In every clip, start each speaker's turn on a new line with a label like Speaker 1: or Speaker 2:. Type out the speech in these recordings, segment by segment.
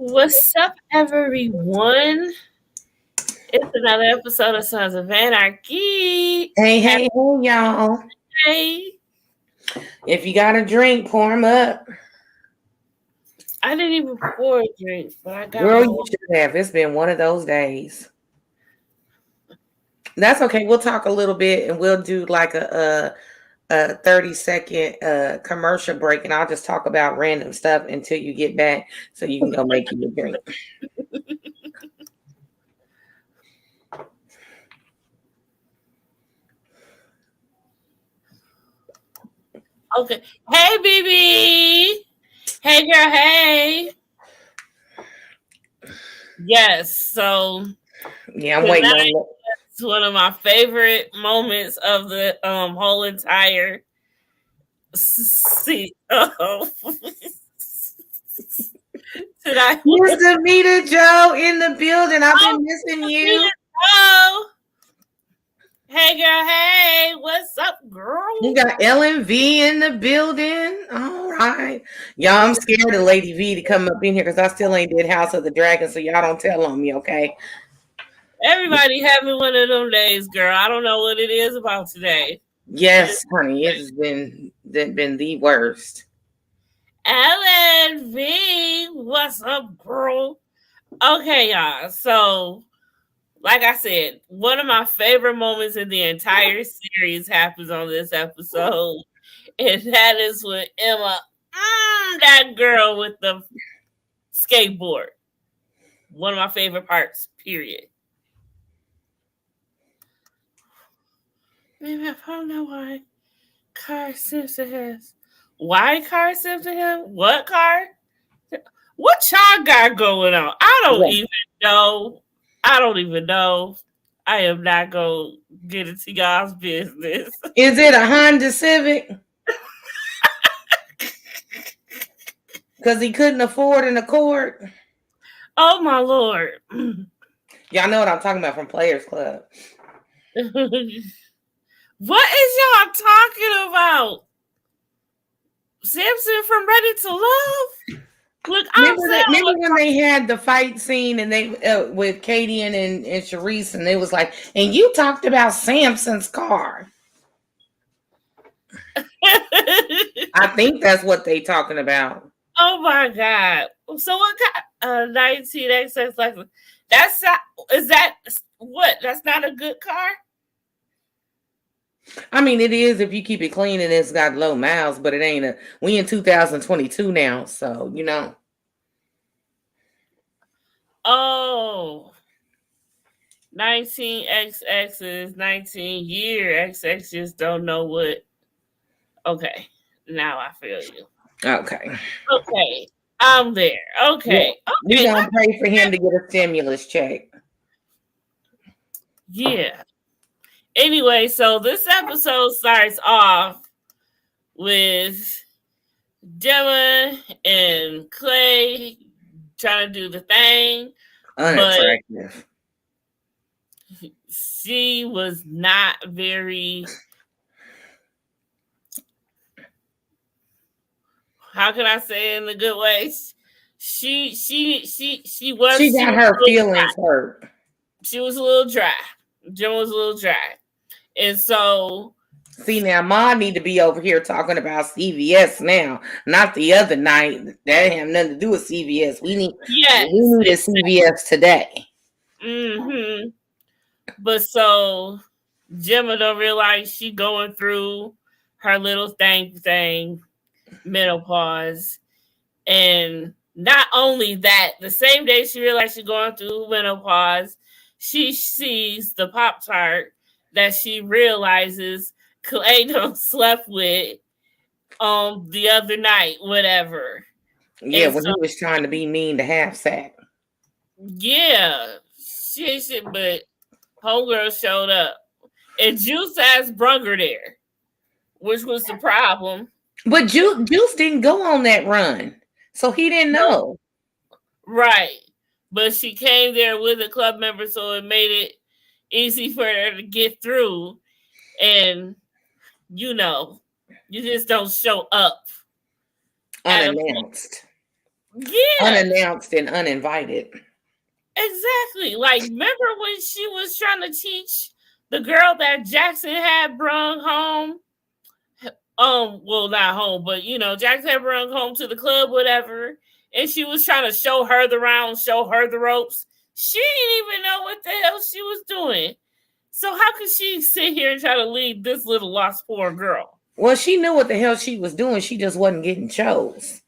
Speaker 1: What's up, everyone? It's another episode of Sons of Anarchy.
Speaker 2: Hey, y'all.
Speaker 1: Hey,
Speaker 2: If you got a drink, pour them up.
Speaker 1: I didn't even pour a drink, but I got
Speaker 2: Girl,
Speaker 1: my
Speaker 2: you should have. It's been one of those days. That's okay. We'll talk a little bit and we'll do like a 30-second commercial break, and I'll just talk about random stuff until you get back so you can go make you a drink.
Speaker 1: Okay. Hey, BB. Hey, girl. Hey. Yes. So,
Speaker 2: yeah, I'm waiting on
Speaker 1: it's one of my favorite moments of the whole entire season. Tonight.
Speaker 2: Mr. Mita Joe in the building. I've been missing you.
Speaker 1: Oh. Hey, girl. Hey. What's up, girl?
Speaker 2: You got LMV in the building. All right. Y'all, I'm scared of Lady V to come up in here because I still ain't did House of the Dragon, so y'all don't tell on me, okay?
Speaker 1: Everybody having one of them days, girl. I don't know what it is about today.
Speaker 2: Yes, honey. It has been the worst.
Speaker 1: LNV, what's up, girl? Okay, y'all. So, like I said, one of my favorite moments in the entire series happens on this episode. And that is when Emma, that girl with the skateboard. One of my favorite parts, period. Maybe I don't know why Car Simpson has. Why Car Simpson him? What car? What y'all got going on? I don't even know. I don't even know. I am not going to get into y'all's business.
Speaker 2: Is it a Honda Civic? Because he couldn't afford an Accord?
Speaker 1: Oh, my Lord.
Speaker 2: Y'all know what I'm talking about from Players Club.
Speaker 1: What is y'all talking about? Samson from Ready to Love? Look,
Speaker 2: remember when they had the fight scene and they with Katie and Sharice, and it was like, and you talked about Samson's car. I think that's what they talking about.
Speaker 1: Oh my God! So what kind? 19XX license? That's is that what? That's not a good car.
Speaker 2: I mean, it is if you keep it clean and it's got low miles, but it ain't we in 2022 now, so you know.
Speaker 1: Oh, 19XX is 19-year. XX just don't know what. Okay, now I feel you.
Speaker 2: Okay,
Speaker 1: I'm there. Okay,
Speaker 2: we gonna pray for him to get a stimulus check.
Speaker 1: Yeah. Anyway, so this episode starts off with Gemma and Clay trying to do the thing.
Speaker 2: Unattractive.
Speaker 1: But she was not very. How can I say it in a good way? She was.
Speaker 2: She got her feelings hurt.
Speaker 1: She was a little dry. Gemma was a little dry, and so.
Speaker 2: See, now Ma need to be over here talking about CVS now, not the other night. That have nothing to do with CVS. We need a CVS today.
Speaker 1: Mm-hmm. But so Gemma don't realize she going through her little thing, menopause. And not only that, the same day she realized she's going through menopause, she sees the Pop-Tart that she realizes Clay slept with the other night, whatever.
Speaker 2: Yeah, and when he was trying to be mean to Half Sack.
Speaker 1: Yeah. But homegirl showed up. And Juice ass brung her there, which was the problem.
Speaker 2: But Juice didn't go on that run, so he didn't know.
Speaker 1: Right. But she came there with a club member, so it made it easy for her to get through. And, you know, you just don't show up
Speaker 2: unannounced. unannounced and uninvited.
Speaker 1: Exactly. Like, remember when she was trying to teach the girl that Jackson had brung home? Well, not home, but Jackson had brung home to the club, whatever. And she was trying to show her the rounds, show her the ropes. She didn't even know what the hell she was doing. So how could she sit here and try to lead this little lost poor girl?
Speaker 2: Well, she knew what the hell she was doing. She just wasn't getting chose.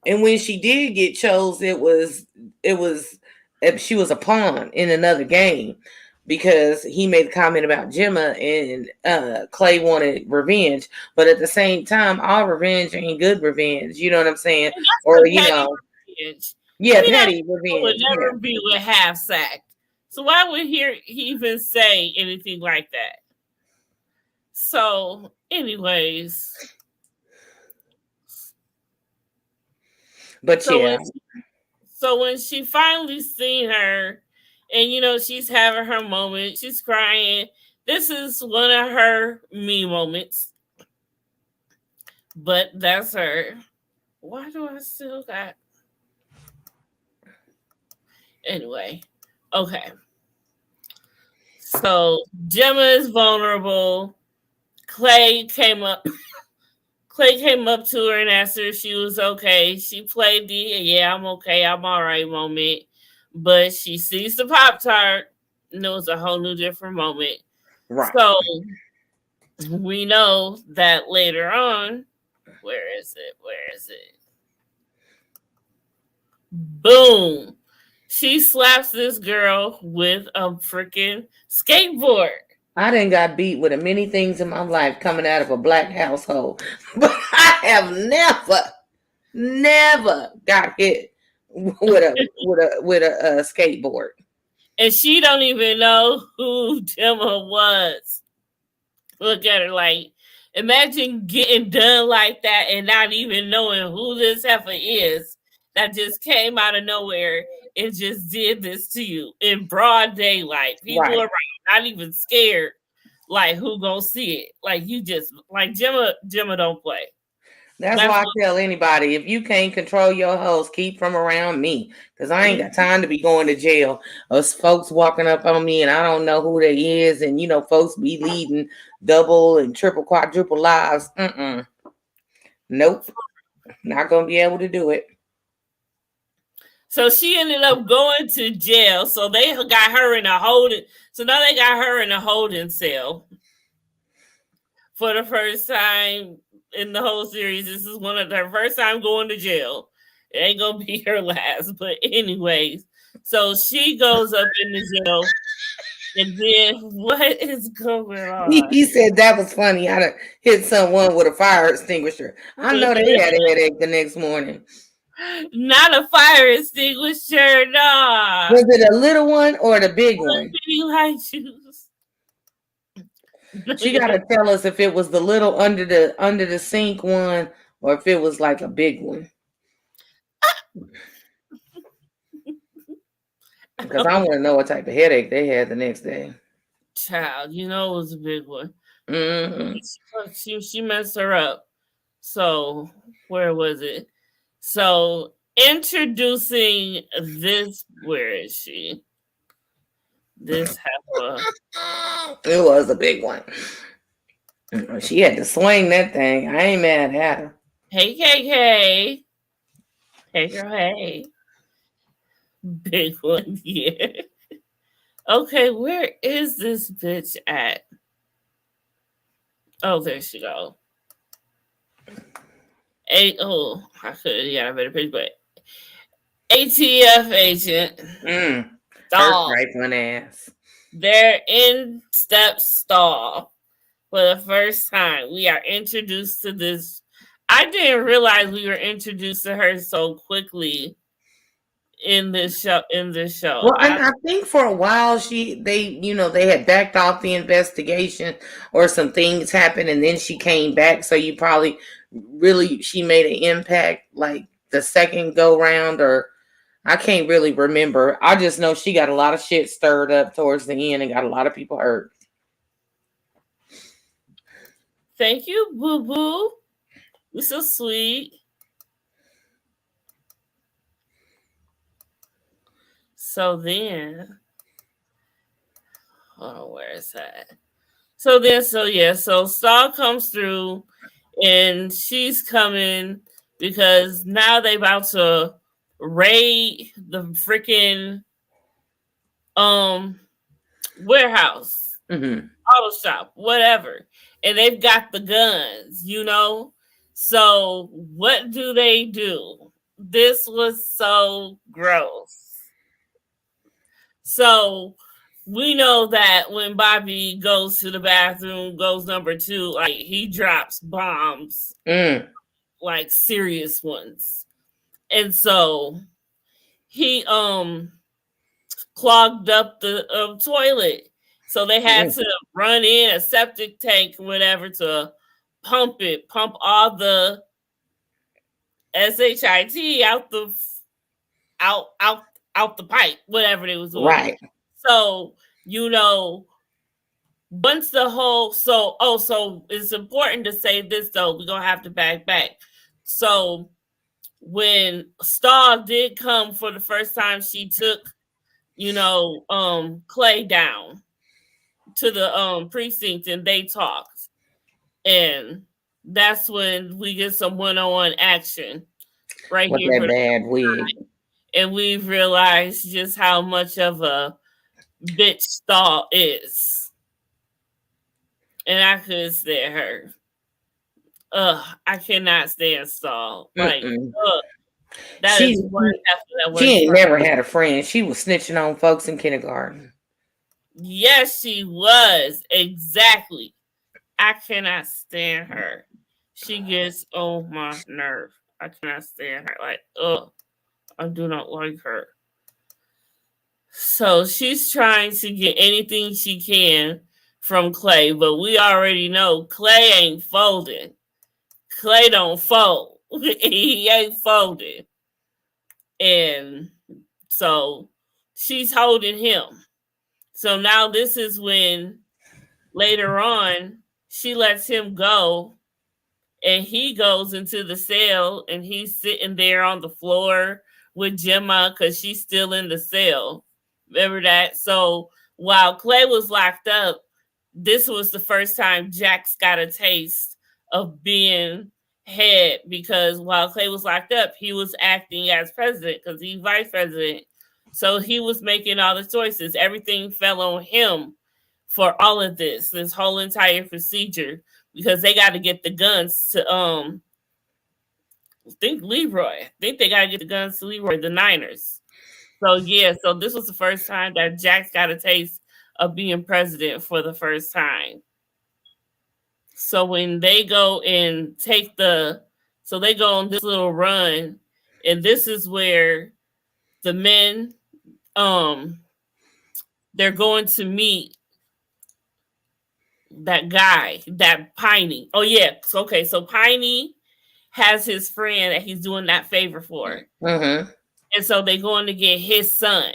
Speaker 2: And when she did get chose, it was she was a pawn in another game because he made a comment about Gemma and Clay wanted revenge, but at the same time, all revenge ain't good revenge. You know what I'm saying? Or
Speaker 1: revenge.
Speaker 2: Yeah, petty revenge.
Speaker 1: Would never be with half sacked. So why would he even say anything like that? So, anyways.
Speaker 2: But yeah.
Speaker 1: So when she finally seen her, and she's having her moment, she's crying. This is one of her me moments. But that's her. Why do I still got? Anyway, okay. So Gemma is vulnerable. Clay came up to her and asked her if she was okay. She played the "yeah, I'm okay, I'm all right" moment, but she sees the Pop-Tart, and it was a whole new different moment. Right. So we know that later on, where is it? Boom! She slaps this girl with a freaking skateboard.
Speaker 2: I done got beat with many things in my life coming out of a black household, but I have never got hit with a skateboard.
Speaker 1: And she don't even know who Gemma was. Look at her like, imagine getting done like that and not even knowing who this heifer is that just came out of nowhere and just did this to you in broad daylight. People around, not even scared. Like, who gonna see it? Like, you just, like, Gemma don't play.
Speaker 2: That's why I tell anybody, if you can't control your hoes, keep from around me. Because I ain't got time to be going to jail. Us folks walking up on me and I don't know who they is. And, folks be leading double and triple, quadruple lives. Nope. Not going to be able to do it.
Speaker 1: So she ended up going to jail. So they got her in a holding. So now they got her in a holding cell. For the first time in the whole series, this is one of her first time going to jail. It ain't gonna be her last, but anyways, so she goes up in the jail, and then what is going on?
Speaker 2: He said that was funny. I hit someone with a fire extinguisher. I know they had a headache the next morning.
Speaker 1: Not a fire extinguisher, no.
Speaker 2: Was it a little one or the big one?
Speaker 1: Juice.
Speaker 2: She gotta tell us if it was the little under the sink one or if it was like a big one. Because I want to know what type of headache they had the next day.
Speaker 1: Child, it was a big one.
Speaker 2: Mm-hmm.
Speaker 1: She messed her up. So where was it? So introducing this, where is she? This heifer.
Speaker 2: It was a big one. She had to swing that thing. I ain't mad at her.
Speaker 1: Hey, KK. Hey, girl, hey. Big one, yeah. Okay, where is this bitch at? Oh, there she go. I better pitch, but ATF agent.
Speaker 2: Stahl. Rifling ass.
Speaker 1: They're in step Stahl for the first time. We are introduced to this. I didn't realize we were introduced to her so quickly in this show.
Speaker 2: Well, I think for a while they had backed off the investigation or some things happened and then she came back. So you probably she made an impact like the second go round, or I can't really remember. I just know she got a lot of shit stirred up towards the end and got a lot of people hurt.
Speaker 1: Thank you, boo boo. You're so sweet. So then, oh, where is that? So Stahl comes through, and she's coming because now they about to raid the freaking um warehouse, auto shop, whatever, and they've got the guns, So what do they do? This was so gross. So we know that when Bobby goes to the bathroom, goes number 2, like he drops bombs, like serious ones. And so he clogged up the toilet. So they had to run in a septic tank, whatever, to pump all the SHIT out the pipe, whatever they was doing.
Speaker 2: Right.
Speaker 1: So once the whole so it's important to say this though, we're gonna have to back. So when Stahl did come for the first time, she took Clay down to the precinct and they talked, and that's when we get some one-on-one action right
Speaker 2: with
Speaker 1: here
Speaker 2: that bad wig,
Speaker 1: and we've realized just how much of a bitch Stahl is. And I could stand her. I cannot stand Stahl. Like, that is one half of that.
Speaker 2: She ain't never had a friend. She was snitching on folks in kindergarten.
Speaker 1: Yes, she was. Exactly. I cannot stand her. She gets on my nerve. I cannot stand her. Like, I do not like her. So she's trying to get anything she can from Clay, but we already know Clay ain't folding. Clay don't fold. He ain't folding. And so she's holding him. So now this is when later on she lets him go and he goes into the cell and he's sitting there on the floor with Gemma because she's still in the cell. Remember that? So while Clay was locked up, this was the first time Jax got a taste of being head, because while Clay was locked up, he was acting as president because he's vice president. So he was making all the choices. Everything fell on him for all of this whole entire procedure, because they got to get the guns to I think they got to get the guns to Leroy, the Niners. So yeah, so this was the first time that Jax got a taste of being president for the first time. So when they go and so they go on this little run, and this is where the men they're going to meet that guy, that Piney. Oh yeah, so Piney has his friend that he's doing that favor for. And so they're going to get his son.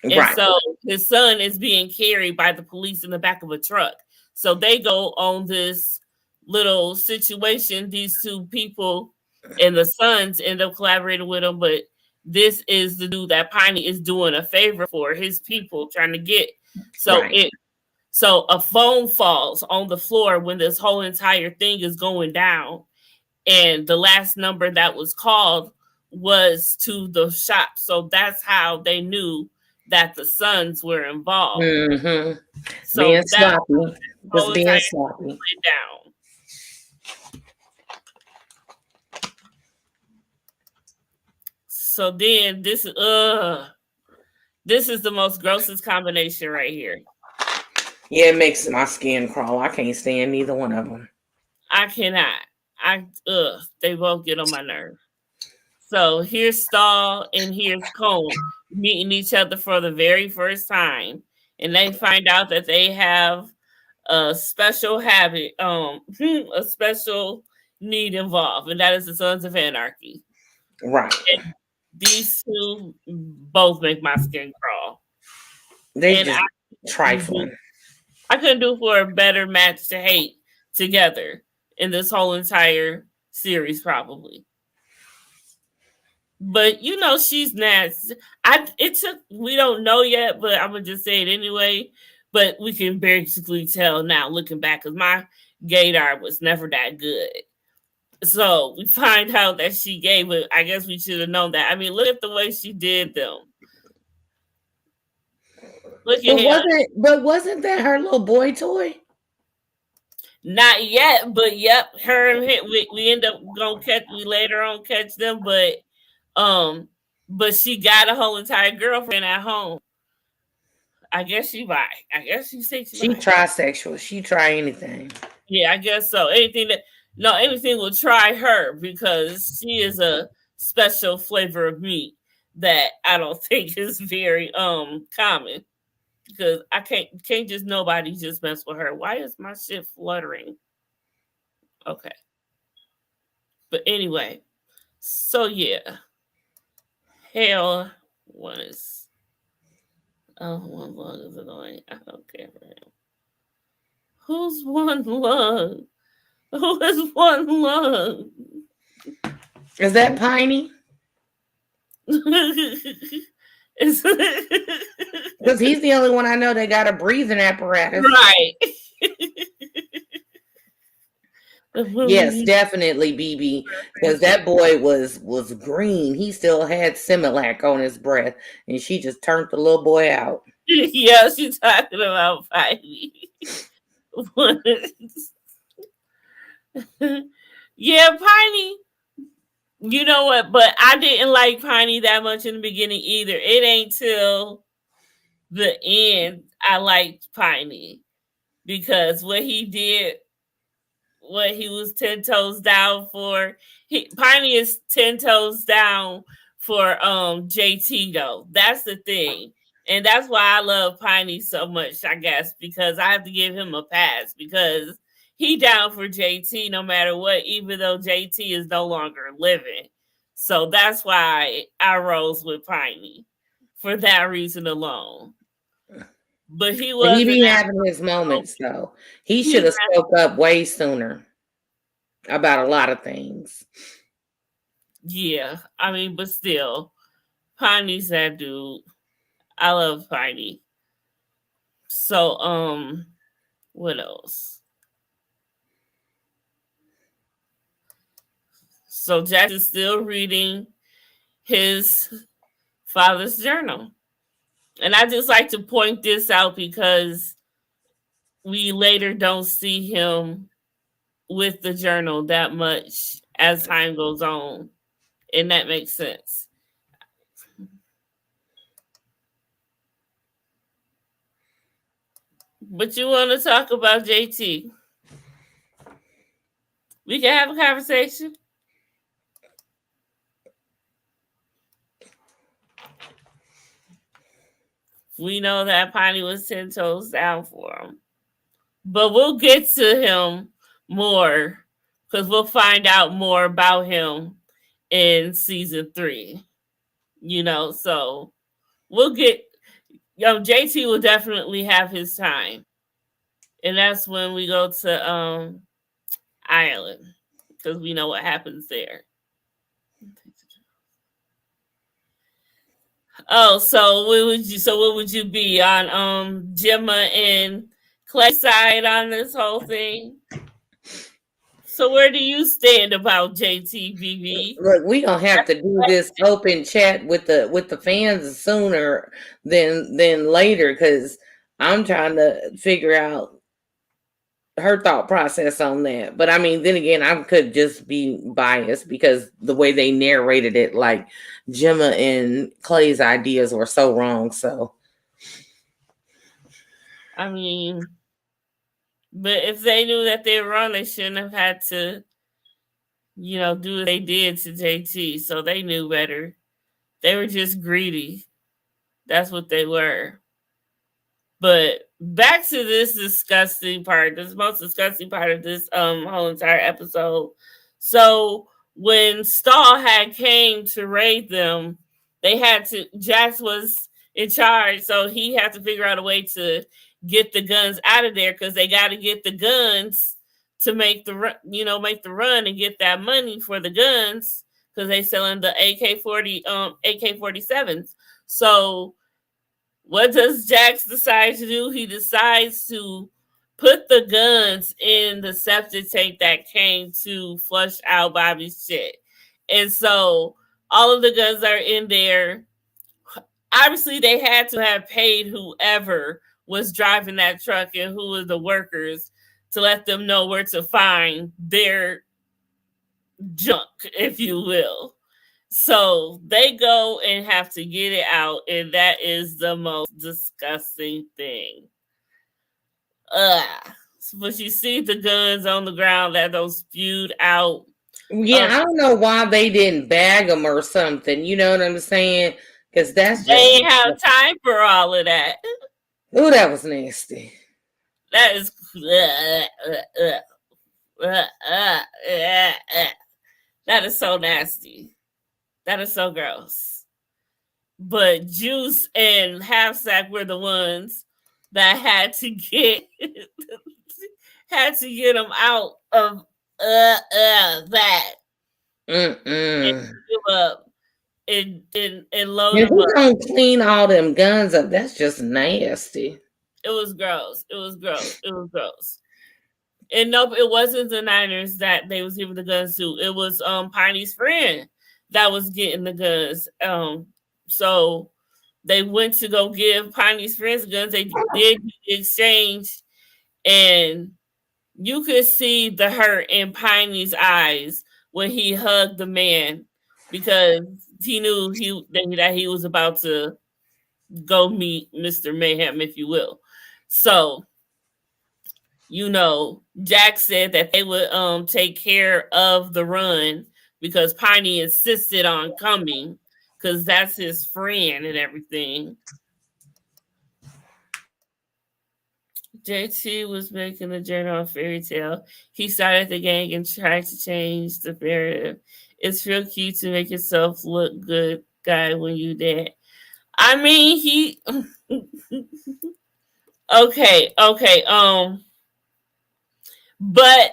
Speaker 1: And so his son is being carried by the police in the back of a truck. So they go on this little situation. These two people and the sons end up collaborating with him. But this is the dude that Piney is doing a favor for, his people trying to get. So a phone falls on the floor when this whole entire thing is going down. And the last number that was called was to the shop. So that's how they knew that the sons were involved. So
Speaker 2: being sloppy. Just being sloppy.
Speaker 1: Down. So then this is the most grossest combination right here.
Speaker 2: Yeah, it makes my skin crawl. I can't stand neither one of them.
Speaker 1: I cannot. They both get on my nerve. So here's Stahl and here's Cone meeting each other for the very first time, and they find out that they have a special habit, a special need involved, and that is the Sons of Anrchy.
Speaker 2: Right.
Speaker 1: And these two both make my skin crawl.
Speaker 2: They just trifling.
Speaker 1: I couldn't do for a better match to hate together in this whole entire series, probably. But she's nasty. We don't know yet, but I'm gonna just say it anyway. But we can basically tell now, looking back, because my gaydar was never that good. So we find out that she gave it. I guess we should have known that. I mean, look at the way she did them. Look at him.
Speaker 2: Wasn't that her little boy toy?
Speaker 1: Not yet, but yep, her and him, we end up gonna catch. We later on catch them, but she got a whole entire girlfriend at home. I guess she bi. I guess she say
Speaker 2: she trisexual. She try anything.
Speaker 1: Yeah, I guess so. Anything will try her because she is a special flavor of meat that I don't think is very common. Because I can't just nobody just mess with her. Why is my shit fluttering? Okay. But anyway, so yeah. Hell was one lung is annoying. I don't care for him. Who's one lung? Who is one lung?
Speaker 2: Is that Piney? Because he's the only one I know that got a breathing apparatus.
Speaker 1: Right.
Speaker 2: Yes, definitely BB. Because that boy was green. He still had Similac on his breath. And she just turned the little boy out.
Speaker 1: Yeah, she's talking about Piney. Yeah, Piney. You know what? But I didn't like Piney that much in the beginning either. It ain't till the end I liked Piney because what he did, what he was 10 toes down for. Piney is 10 toes down for JT though. That's the thing. And that's why I love Piney so much, I guess, because I have to give him a pass because he down for JT no matter what, even though JT is no longer living. So that's why I rose with Piney for that reason alone. But he
Speaker 2: be having his moments though. He should have spoke up way sooner about a lot of things.
Speaker 1: Yeah, I mean, but still, Piney's that dude. I love Piney. So, what else? So Jack is still reading his father's journal. And I just like to point this out because we later don't see him with the journal that much as time goes on. And that makes sense. But you want to talk about JT? We can have a conversation. We know that Piney was 10 toes down for him. But we'll get to him more because we'll find out more about him in season 3. So we'll get JT will definitely have his time. And that's when we go to Ireland because we know what happens there. Oh, so what would you be on Gemma and Clay's side on this whole thing? So where do you stand about JTBB?
Speaker 2: Look, we gonna have to do this open chat with the fans sooner than later because I'm trying to figure out her thought process on that. But I mean, then again, I could just be biased because the way they narrated it, like Gemma and Clay's ideas were so wrong. So
Speaker 1: I mean, but if they knew that they were wrong, they shouldn't have had to, do what they did to JT. So they knew better. They were just greedy. That's what they were. But back to this disgusting part, this most disgusting part of this whole entire episode. So when Stahl had came to raid them, Jax was in charge, so he had to figure out a way to get the guns out of there because they got to get the guns to make the run and get that money for the guns because they selling the AK-47s. So what does Jax decide to do? He decides to put the guns in the septic tank that came to flush out Bobby's shit. And so all of the guns are in there. Obviously, they had to have paid whoever was driving that truck and who were the workers to let them know where to find their junk, if you will. So they go and have to get it out, and that is the most disgusting thing. But you see the guns on the ground that those spewed out.
Speaker 2: Yeah, I don't know why they didn't bag them or something. You know what I'm saying? Because that's just,
Speaker 1: they ain't have time for all of that.
Speaker 2: Oh, that was nasty.
Speaker 1: That is that is so nasty. That is so gross. But Juice and Half Sack were the ones that had to get them out of that. And give up and load them up.
Speaker 2: Don't clean all them guns up. That's just nasty.
Speaker 1: It was gross. It was gross. It was gross. And nope, it wasn't the Niners that they was giving the guns to. It was Piney's friend that was getting the guns. So they went to go give Piney's friends the guns. They did the exchange, and you could see the hurt in Piney's eyes when he hugged the man because he knew that he was about to go meet Mr. Mayhem, if you will. So, you know, Jack said that they would take care of the run because Piney insisted on coming because that's his friend and everything. JT was making a general fairy tale. He started the gang and tried to change the narrative. It's real cute to make yourself look good, guy, when you dead. I mean, he okay. But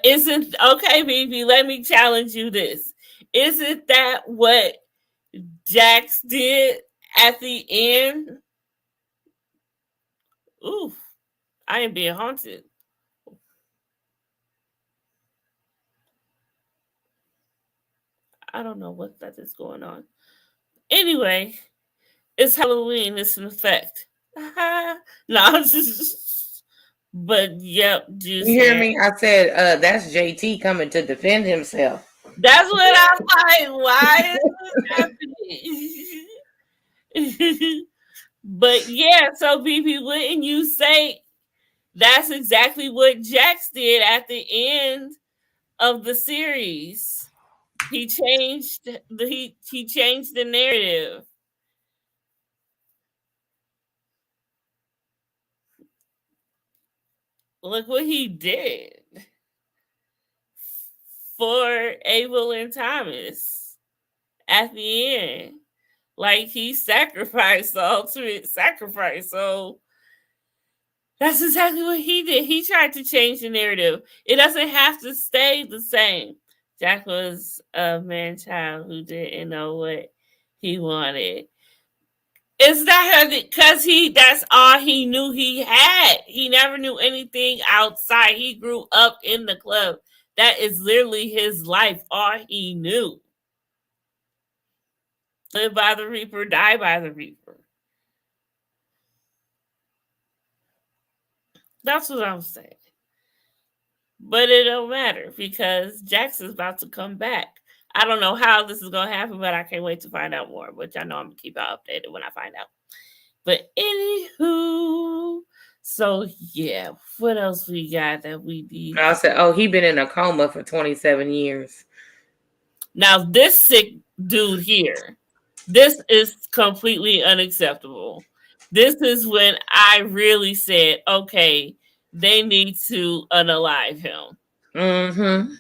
Speaker 1: isn't okay, BB, let me challenge you this. Isn't that what Jax did at the end? Ooh, I am being haunted. I don't know what that is going on. Anyway, it's Halloween. It's an effect. No, but yep.
Speaker 2: You hear me? I said that's JT coming to defend himself.
Speaker 1: That's what I'm like. Why is this happening? But yeah, so BB, wouldn't you say that's exactly what Jax did at the end of the series? He changed the narrative. Look what he did for Abel and Thomas at the end. Like he sacrificed the ultimate sacrifice. So that's exactly what he did. He tried to change the narrative. It doesn't have to stay the same. Jack was a man-child who didn't know what he wanted. It's not because that's all he knew he had. He never knew anything outside. He grew up in the club. That is literally his life. All he knew. Live by the Reaper, die by the Reaper. That's what I'm saying. But it don't matter because Jackson's about to come back. I don't know how this is going to happen, but I can't wait to find out more. Which I know I'm going to keep y'all updated when I find out. But anywho, so yeah, what else we got that we need?
Speaker 2: I said, he been in a coma for 27 years.
Speaker 1: Now this sick dude here, this is completely unacceptable. This is when I really said, okay, they need to unalive him.
Speaker 2: Mm-hmm.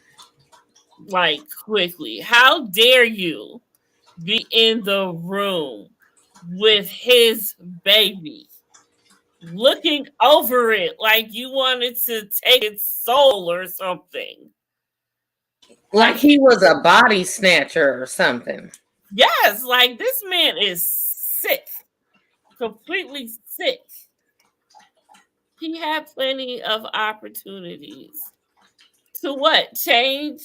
Speaker 1: Like quickly. How dare you be in the room with his baby, looking over it like you wanted to take its soul or something?
Speaker 2: Like he was a body snatcher or something.
Speaker 1: Yes, like this man is sick, completely sick. He had plenty of opportunities to what? Change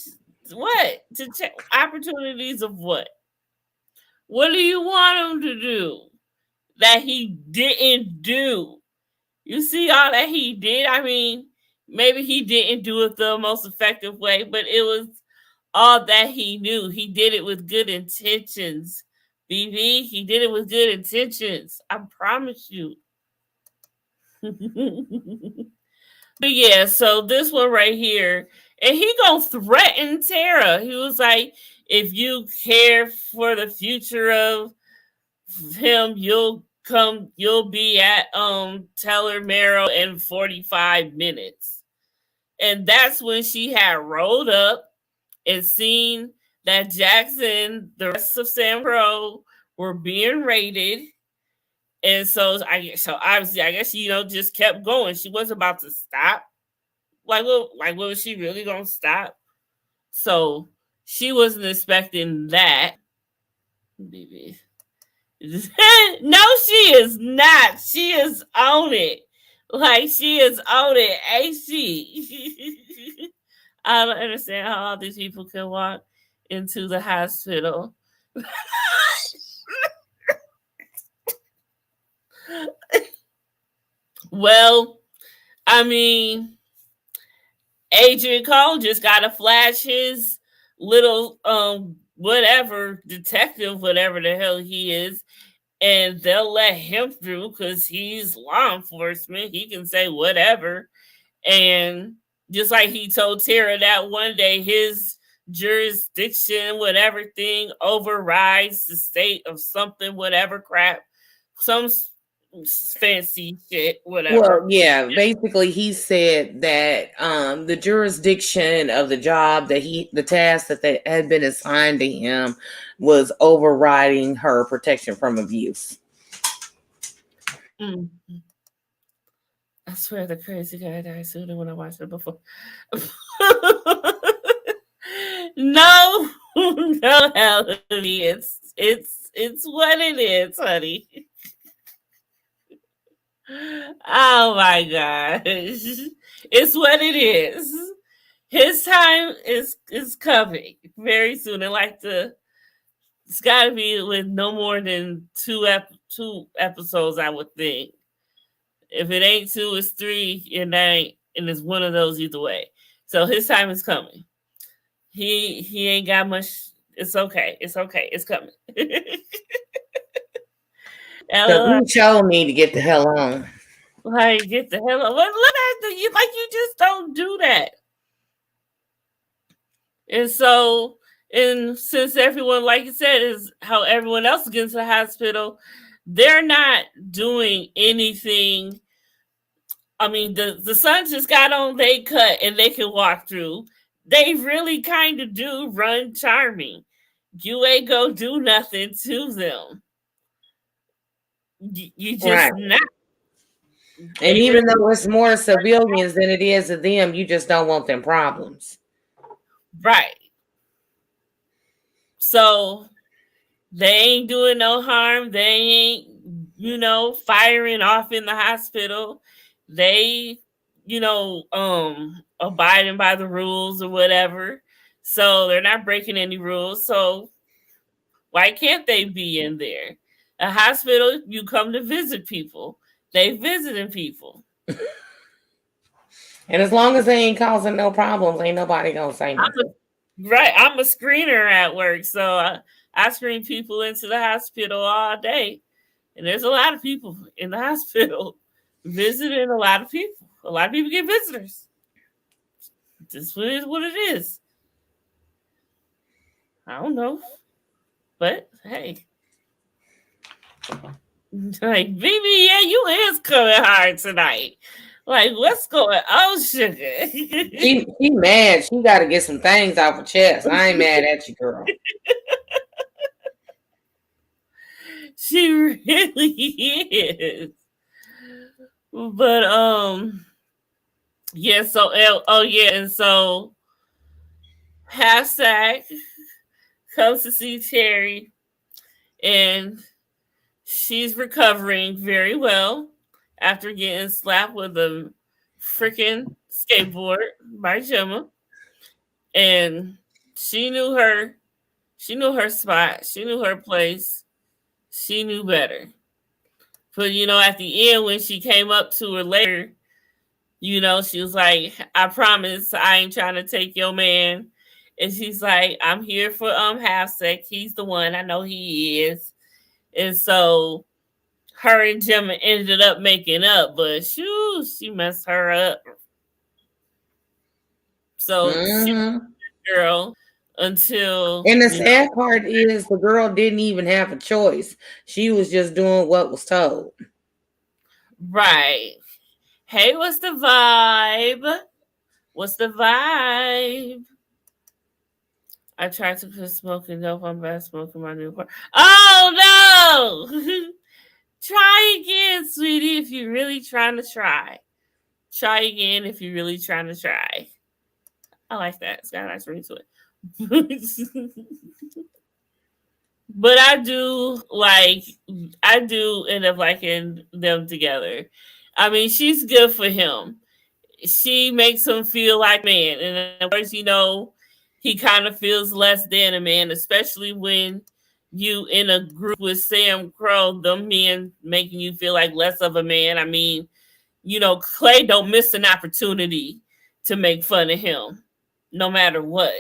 Speaker 1: what? To opportunities of what? What do you want him to do that he didn't do? You see all that he did? I mean, maybe he didn't do it the most effective way, but it was all that he knew. He did it with good intentions. BB, he did it with good intentions. I promise you. But yeah, so this one right here, and he gonna threaten Tara. He was like, if you care for the future of him, you'll be at Teller Marrow in 45 minutes. And that's when she had rolled up and seen that Jackson, the rest of Samcro were being raided. And so obviously I guess just kept going. She wasn't about to stop. Like what was she really gonna stop? So she wasn't expecting that. Baby. No, she is not. She is on it. Like she is on it, ain't she? I don't understand how all these people can walk into the hospital. Well, I mean, Agent Cole just gotta flash his little whatever detective, whatever the hell he is, and they'll let him through because he's law enforcement. He can say whatever. And just like he told Tara that one day, his jurisdiction, whatever thing, overrides the state of something, whatever crap, some fancy shit, whatever.
Speaker 2: Well, yeah, basically he said that the jurisdiction of the job the task that had been assigned to him was overriding her protection from abuse.
Speaker 1: Mm-hmm. I swear the crazy guy died sooner when I watched it before. No, no, Melanie, it's what it is, honey. Oh my gosh, it's what it is. His time is coming very soon, and it's got to be with no more than two episodes, I would think. If it ain't two, it's three, and it's one of those either way. So his time is coming. He ain't got much. It's okay. It's okay. It's coming.
Speaker 2: So he showed me to get the hell on.
Speaker 1: Like get the hell on. Look at you. Like you just don't do that. And so, and since everyone, like you said, is how everyone else gets to the hospital, they're not doing anything. I mean, the Suns just got on they cut and they can walk through. They really kind of do run charming. You ain't go do nothing to them. You just
Speaker 2: Right.
Speaker 1: not.
Speaker 2: And even though it's more civilians than it is of them, you just don't want them problems.
Speaker 1: Right. So they ain't doing no harm. They ain't, firing off in the hospital. They, abiding by the rules or whatever. So they're not breaking any rules. So why can't they be in there? A hospital, you come to visit people. They visiting people.
Speaker 2: And as long as they ain't causing no problems, ain't nobody gonna say nothing.
Speaker 1: I'm a screener at work, so I screen people into the hospital all day. And there's a lot of people in the hospital visiting a lot of people. A lot of people get visitors. This is what it is. I don't know. But hey. Like, baby, yeah, you is coming hard tonight. Like, what's going on, sugar?
Speaker 2: She mad. She got to get some things off her chest. I ain't mad at you, girl.
Speaker 1: She really is. But yeah. So and so half sack comes to see Terry, and she's recovering very well after getting slapped with a freaking skateboard by Gemma. And she knew her. She knew her spot. She knew her place. She knew better. But at the end when she came up to her later, she was like, "I promise I ain't trying to take your man." And she's like, "I'm here for half sec. He's the one. I know he is." And so her and Gemma ended up making up, but shoo, she messed her up. So she girl until
Speaker 2: And the sad part is the girl didn't even have a choice. She was just doing what was told.
Speaker 1: Right. Hey, what's the vibe? What's the vibe? I tried to quit smoking. Nope, I'm back smoking my new part. Oh no! Try again, sweetie, if you're really trying to try. Try again if you're really trying to try. I like that. It's got a nice ring to it. But I do end up liking them together. I mean, she's good for him. She makes him feel like man. And of course, he kind of feels less than a man, especially when you in a group with Samcro, them men making you feel like less of a man. I mean, Clay don't miss an opportunity to make fun of him, no matter what.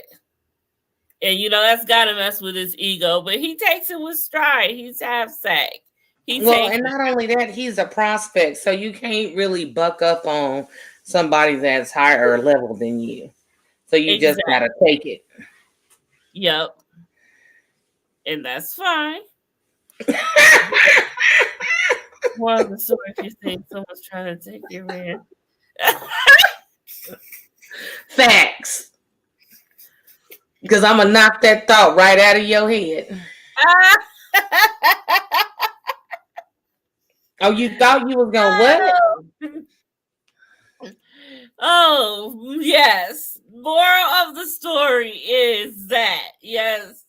Speaker 1: And that's gotta mess with his ego, but he takes it with stride. He's half sack.
Speaker 2: And not only that, he's a prospect, so you can't really buck up on somebody that's higher level than you. So you just gotta take it.
Speaker 1: Yep. And that's fine. One of the stories you think someone's trying to take your man.
Speaker 2: Facts. Because I'm gonna knock that thought right out of your head. Oh, you thought you was gonna what?
Speaker 1: Oh, yes. Moral of the story is that, yes.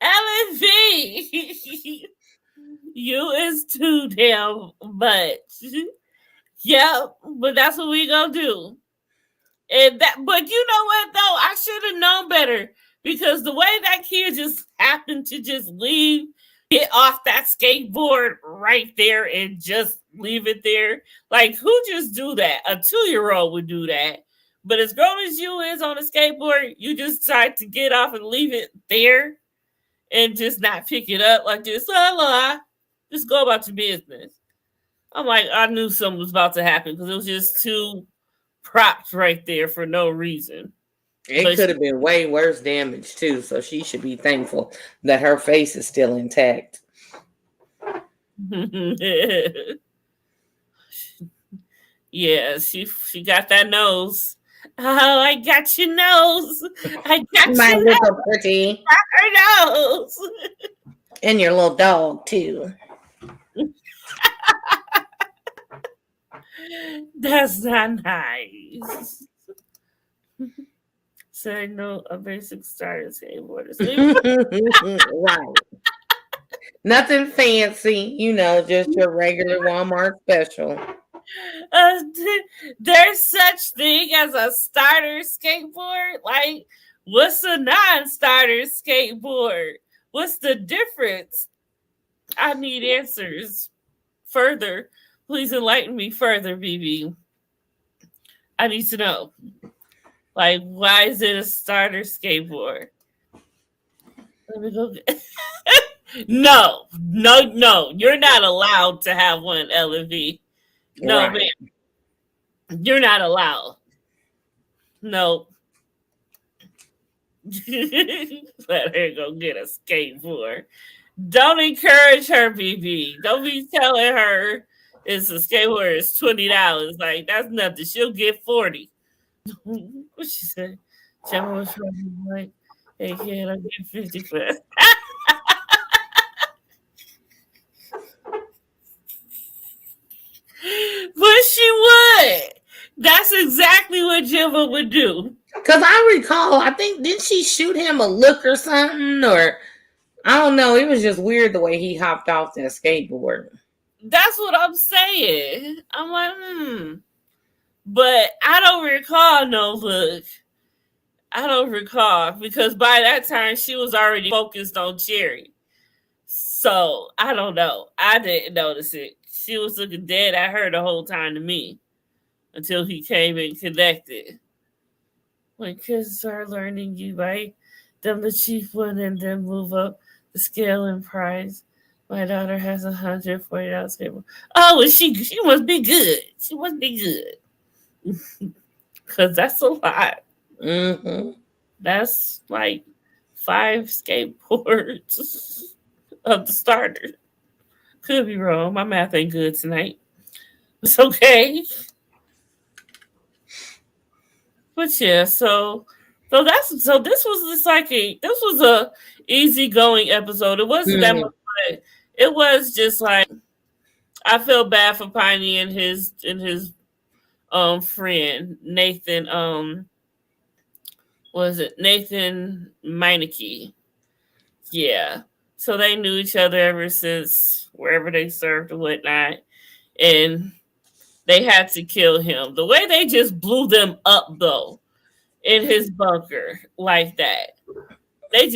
Speaker 1: LNV, you is too damn much. Yep, but that's what we gonna do. But you know what though? I should have known better because the way that kid just happened to just get off that skateboard right there and just leave it there. Like, who just do that? A 2-year-old would do that. But as grown as you is on a skateboard, you just try to get off and leave it there and just not pick it up like this. Just go about your business. I'm like, I knew something was about to happen because it was just two props right there for no reason.
Speaker 2: It could have been way worse damage too, so she should be thankful that her face is still intact.
Speaker 1: Yeah, she got that nose. Oh, I got your nose. I got
Speaker 2: my
Speaker 1: your
Speaker 2: little
Speaker 1: nose.
Speaker 2: pretty.
Speaker 1: Her nose.
Speaker 2: And your little dog too.
Speaker 1: That's not nice. So no, a basic starter skateboarder.
Speaker 2: Right. Nothing fancy, just your regular Walmart special.
Speaker 1: There's such thing as a starter skateboard. Like, what's a non-starter skateboard? What's the difference? I need answers further. Please enlighten me further, BB. I need to know. Like, why is it a starter skateboard? Let me go get... No. You're not allowed to have one, LV. No, right. Man. You're not allowed. No. Let her go get a skateboard. Don't encourage her, BB. Don't be telling her it's a skateboard is $20. Like, that's nothing. She'll get 40. What she said? Gemma was like, hey, kid, I'll get 50 for that. But she would. That's exactly what Gemma would do.
Speaker 2: Because I recall, I think, didn't she shoot him a look or something? Or, I don't know. It was just weird the way he hopped off that skateboard.
Speaker 1: That's what I'm saying. I'm like, But I don't recall no look. I don't recall because by that time she was already focused on Cherry. So I don't know. I didn't notice it. She was looking dead at her the whole time to me until he came and connected. When kids start learning you right, them the chief one and then move up the scale in price. My daughter has $140 cable. Oh, and she must be good. She must be good. Cause that's a lot.
Speaker 2: Mm-hmm.
Speaker 1: That's like 5 skateboards of the starter. Could be wrong. My math ain't good tonight. It's okay. But yeah, so this was just like this was a easygoing episode. It wasn't that much, but it was just like I feel bad for Piney and his friend Nathan was it Nathan Meineke. Yeah. So they knew each other ever since wherever they served or whatnot. And they had to kill him. The way they just blew them up though in his bunker like that. They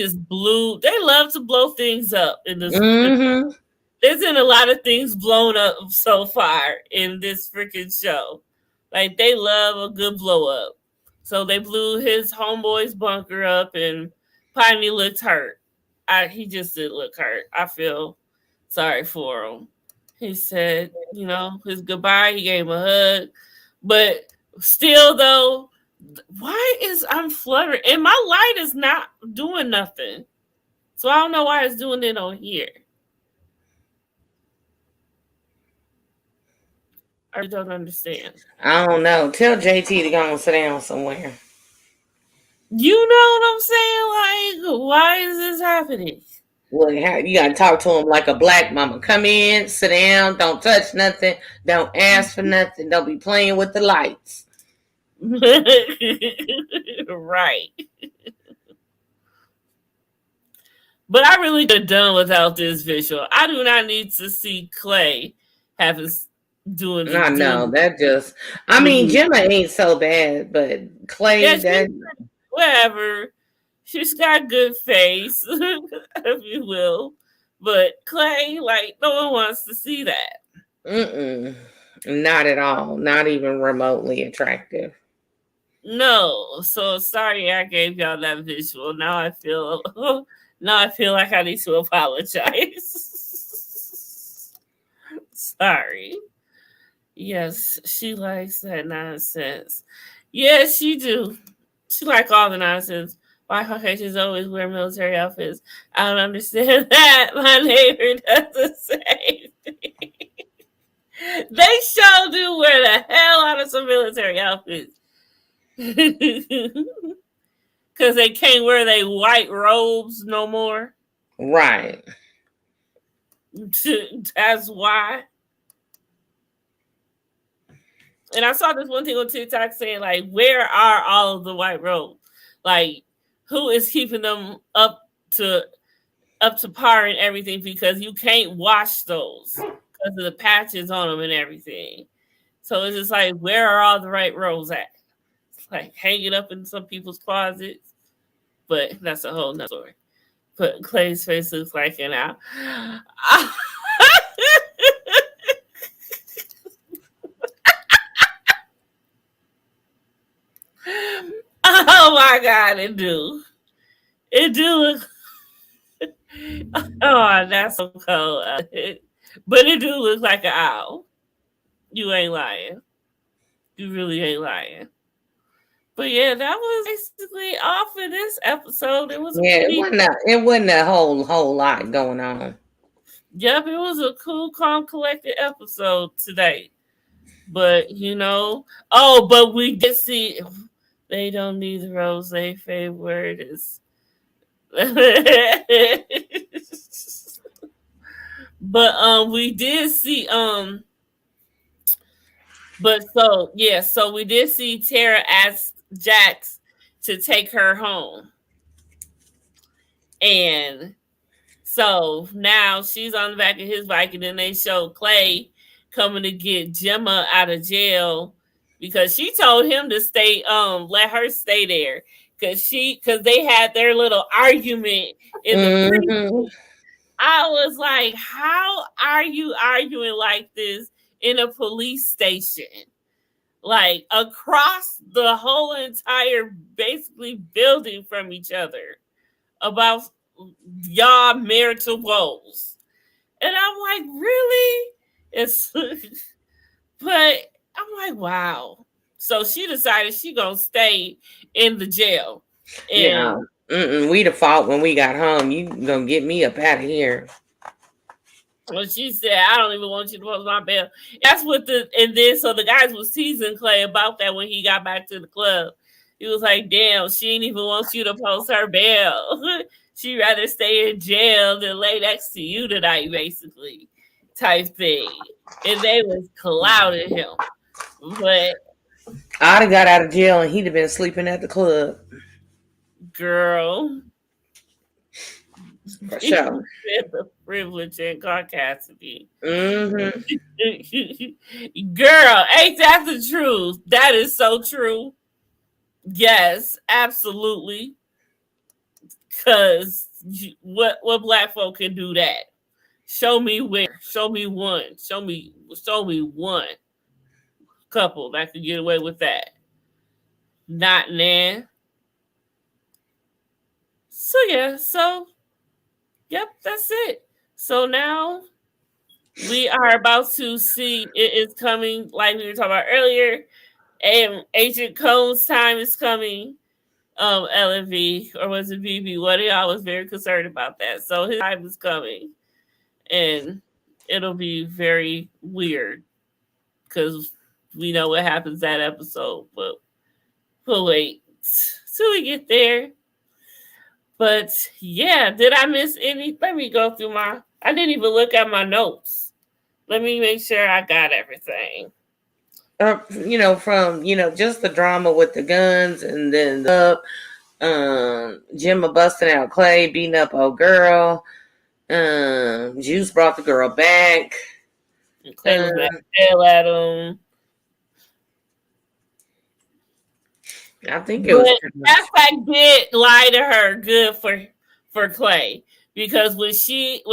Speaker 1: love to blow things up in this.
Speaker 2: Mm-hmm.
Speaker 1: There's been a lot of things blown up so far in this freaking show. Like they love a good blow up. So they blew his homeboy's bunker up and Piney looked hurt. He just did look hurt. I feel sorry for him. He said, his goodbye. He gave him a hug. But still though, why is I'm fluttering? And my light is not doing nothing. So I don't know why it's doing it on here. I don't understand.
Speaker 2: I don't know. Tell JT to go and sit down somewhere.
Speaker 1: You know what I'm saying? Like, why is this happening?
Speaker 2: Look, you gotta talk to him like a black mama. Come in, sit down, don't touch nothing, don't ask for nothing, don't be playing with the lights.
Speaker 1: Right. But I really could have done without this visual. I do not need to see Clay having doing.
Speaker 2: I know that just. I mean, Gemma ain't so bad, but Clay, that
Speaker 1: whatever. She's got a good face, if you will. But Clay, like, no one wants to see that.
Speaker 2: Not at all. Not even remotely attractive.
Speaker 1: No. So sorry I gave y'all that visual. Now I feel like I need to apologize. Sorry. Yes, she likes that nonsense. Yes, she do. She like all the nonsense. Why Caucasians always wear military outfits? I don't understand that. My neighbor does the same thing. They sure do wear the hell out of some military outfits. Because they can't wear their white robes no more.
Speaker 2: Right.
Speaker 1: That's why. And I saw this one thing on TikTok saying, like, where are all of the white robes? Like, who is keeping them up to par and everything? Because you can't wash those because of the patches on them and everything. So it's just like, where are all the right robes at? It's like hanging up in some people's closets. But that's a whole nother story. But Clay's face looks like an owl. Oh my God, it do. It do look. Oh, that's so cold. But it do look like an owl. You ain't lying. You really ain't lying. But yeah, that was basically all for this episode. It was
Speaker 2: it wasn't a whole lot going on.
Speaker 1: Yep, it was a cool, calm, collected episode today. But but we did see they don't need the rose. Their favorite word is. But we did see But so yeah, so we did see Tara ask Jax to take her home, and so now she's on the back of his bike, and then they show Clay coming to get Gemma out of jail because she told him to stay, let her stay there because they had their little argument in the
Speaker 2: Mm-hmm.
Speaker 1: precinct. I was like, how are you arguing like this in a police station? Like across the whole entire basically building from each other about y'all marital woes. And I'm like, really? It's but I'm like, wow. So she decided she gonna stay in the jail.
Speaker 2: Yeah.
Speaker 1: And
Speaker 2: We the fault when we got home. You gonna get me up out of here.
Speaker 1: well, she said, I don't even want you to post my bail. That's what and then so the guys was teasing Clay about that when he got back to the club. He was like, damn, she ain't even wants you to post her bail. She'd rather stay in jail than lay next to you tonight, basically, type thing. And they was clouding him. But
Speaker 2: I'd have got out of jail and he'd have been sleeping at the club.
Speaker 1: girl,
Speaker 2: For sure.
Speaker 1: the privilege and caucasity.
Speaker 2: Mm-hmm.
Speaker 1: Girl, ain't that the truth? That is so true. Yes, absolutely. Cause what black folk can do that? Show me where. Show me one. Show me one couple that could get away with that. Not nan. So yeah, yep, that's it. So now we are about to see it is coming, like we were talking about earlier. And Agent Cone's time is coming. LV or was it BB? What of y'all was very concerned about that. So his time is coming, and it'll be very weird because we know what happens that episode. But we'll wait till we get there. But yeah, did I miss any? Let me go through I didn't even look at my notes. Let me make sure I got everything.
Speaker 2: From just the drama with the guns, and then Gemma busting out Clay, beating up old girl. Juice brought the girl back.
Speaker 1: And Clay was back to tail at him.
Speaker 2: I think it was.
Speaker 1: I did lie to her good for Clay, because when she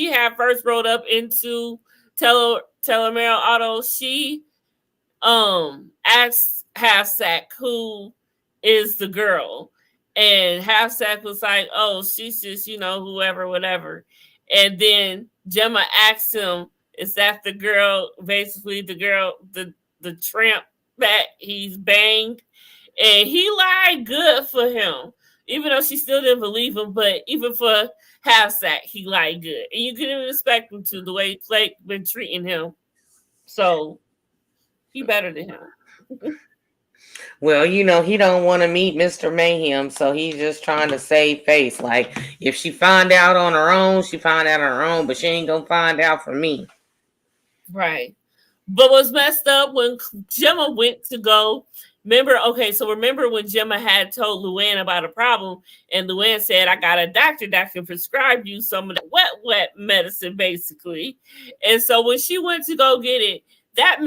Speaker 1: had first rolled up into Telomero Auto, she asked Half Sack who is the girl, and Half Sack was like, oh, she's just whoever, whatever. And then Gemma asked him, is that the girl, basically the girl, the tramp that he's banged? And he lied good for him, even though she still didn't believe him. But even for Half Sack, he lied good, and you couldn't expect him to, the way Blake been treating him. So he better than him.
Speaker 2: Well, he don't want to meet Mr. Mayhem, so he's just trying to save face. Like, if she find out on her own, she find out on her own, but she ain't gonna find out from me.
Speaker 1: Right. But what's messed up, when Gemma went to go, remember when Gemma had told Luann about a problem, and Luann said, I got a doctor that can prescribe you some of that wet medicine, basically. And so when she went to go get it, that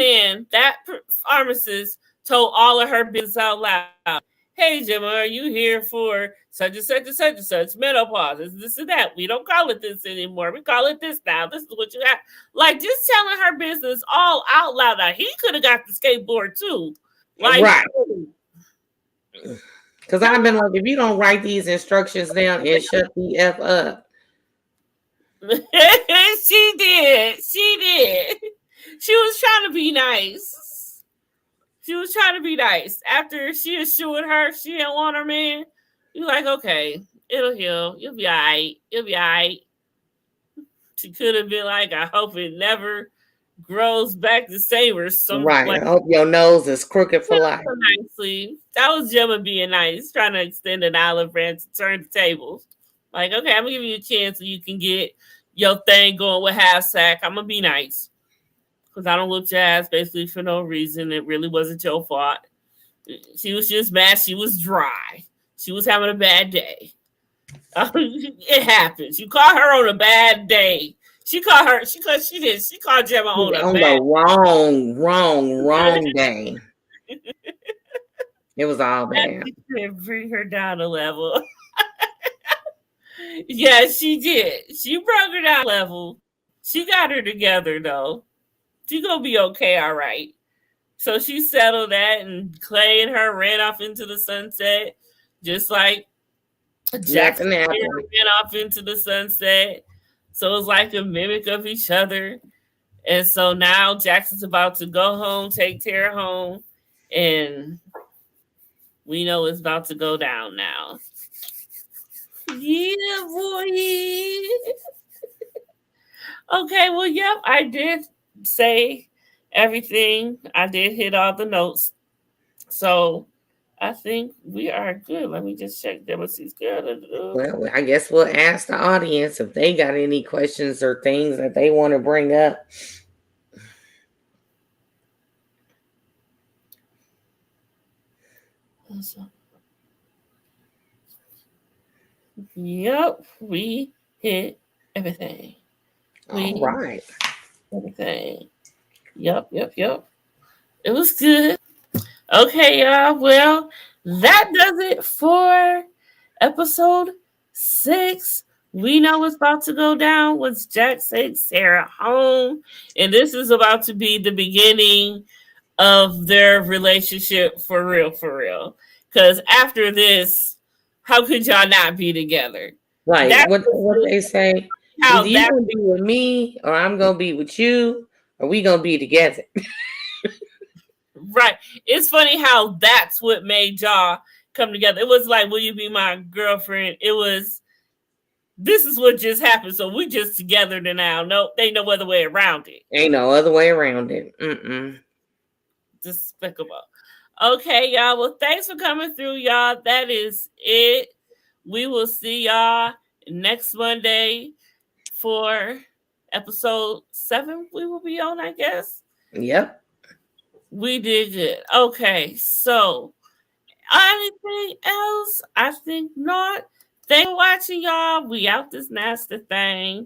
Speaker 1: pharmacist told all of her business out loud. Hey, Gemma, are you here for such and such and such and such menopause? This and that. We don't call it this anymore. We call it this now. This is what you have. Like, just telling her business all out loud. Now, he could have got the skateboard too. Like,
Speaker 2: right. Because I've been like, if you don't write these instructions down and shut the F up.
Speaker 1: She did. She was trying to be nice. After she assured her she didn't want her man, you're like, okay, it'll heal. You'll be all right. She could have been like, I hope it never grows back the same or something.
Speaker 2: Right.
Speaker 1: Like,
Speaker 2: I hope your nose is crooked for life.
Speaker 1: Nicely. That was Gemma being nice, trying to extend an olive branch to turn the tables. Like, okay, I'm gonna give you a chance so you can get your thing going with Half Sack. I'm gonna be nice. because I don't whoop your ass basically for no reason. It really wasn't your fault. She was just mad. She was dry. She was having a bad day. It happens. You caught her on a bad day. She called Gemma on a
Speaker 2: On
Speaker 1: bad
Speaker 2: the wrong day. It was all bad.
Speaker 1: Bring her down a level. Yeah, she did. She brought her down a level. She got her together though. She gonna be okay, all right. So she settled that, and Clay and her ran off into the sunset, just like Jackson ran off into the sunset. So it was like a mimic of each other. And so now Jackson's about to go home, take Tara home, and we know it's about to go down now. Yeah, boy. Okay, well, yep, I did say everything. I did hit all the notes. So I think we are good. Let me just check Debussie's good.
Speaker 2: Well, I guess we'll ask the audience if they got any questions or things that they want to bring up.
Speaker 1: Yep, we hit everything.
Speaker 2: All right.
Speaker 1: Everything. Yep. It was good. Okay, y'all. Well, that does it for episode 6. We know what's about to go down. Was Jack takes Sarah home, and this is about to be the beginning of their relationship for real. Because after this, how could y'all not be together?
Speaker 2: Right. That's what they say. Either you gonna be with me, or I'm gonna be with you, or we gonna be together.
Speaker 1: Right. It's funny how that's what made y'all come together. It was like, will you be my girlfriend? It was, this is what just happened. So we just together now. No, ain't no other way around it.
Speaker 2: Ain't no other way around it. Mm-mm.
Speaker 1: Despicable. Okay, y'all. Well, thanks for coming through, y'all. That is it. We will see y'all next Monday for episode 7. We will be on, I guess.
Speaker 2: Yep.
Speaker 1: We did good. Okay, so anything else? I think not. Thanks for watching, y'all. We out this nasty thing.